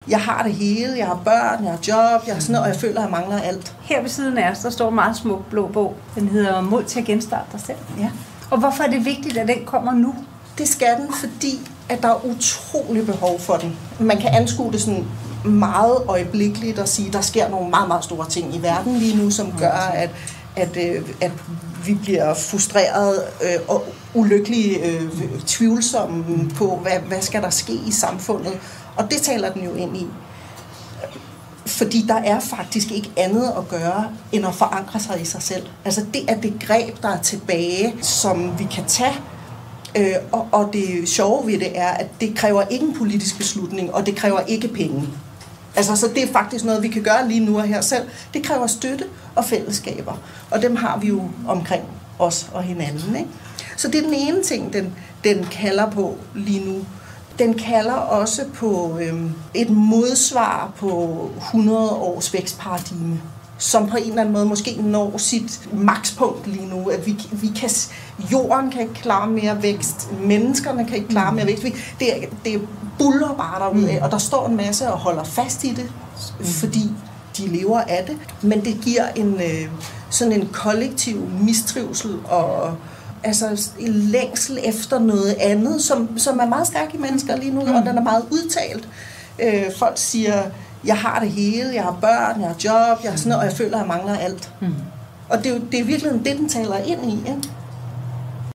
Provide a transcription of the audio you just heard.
jeg har det hele, jeg har børn, jeg har job, jeg har sådan noget, og jeg føler, at jeg mangler alt. Her ved siden af os, der står en meget smuk blå bog. Den hedder Mod til at genstarte dig selv. Ja. Og hvorfor er det vigtigt, at den kommer nu? Det skal den, fordi at der er utrolig behov for den. Man kan anskue det sådan meget øjeblikkeligt og sige, at der sker nogle meget, meget store ting i verden lige nu, som gør, at vi bliver frustreret og ulykkelige, tvivlsomme på, hvad skal der ske i samfundet. Og det taler den jo ind i. Fordi der er faktisk ikke andet at gøre, end at forankre sig i sig selv. Altså det er det greb, der er tilbage, som vi kan tage. Og det sjove ved det er, at det kræver ikke en politisk beslutning, og det kræver ikke penge. Altså, så det er faktisk noget, vi kan gøre lige nu og her selv. Det kræver støtte og fællesskaber, og dem har vi jo omkring os og hinanden. Ikke? Så det er den ene ting, den kalder på lige nu. Den kalder også på et modsvar på 100 års vækstparadigme, som på en eller anden måde måske når sit makspunkt lige nu. At jorden kan ikke klare mere vækst, menneskerne kan ikke klare mere vækst. Det buller bare derudad, og der står en masse og holder fast i det, fordi de lever af det. Men det giver sådan en kollektiv mistrivsel og altså en længsel efter noget andet, som er meget stærk i mennesker lige nu, og den er meget udtalt. Folk siger, jeg har det hele, jeg har børn, jeg har job, jeg har sådan noget, og jeg føler, at jeg mangler alt. Og det er virkelig det, den taler ind i. Ikke?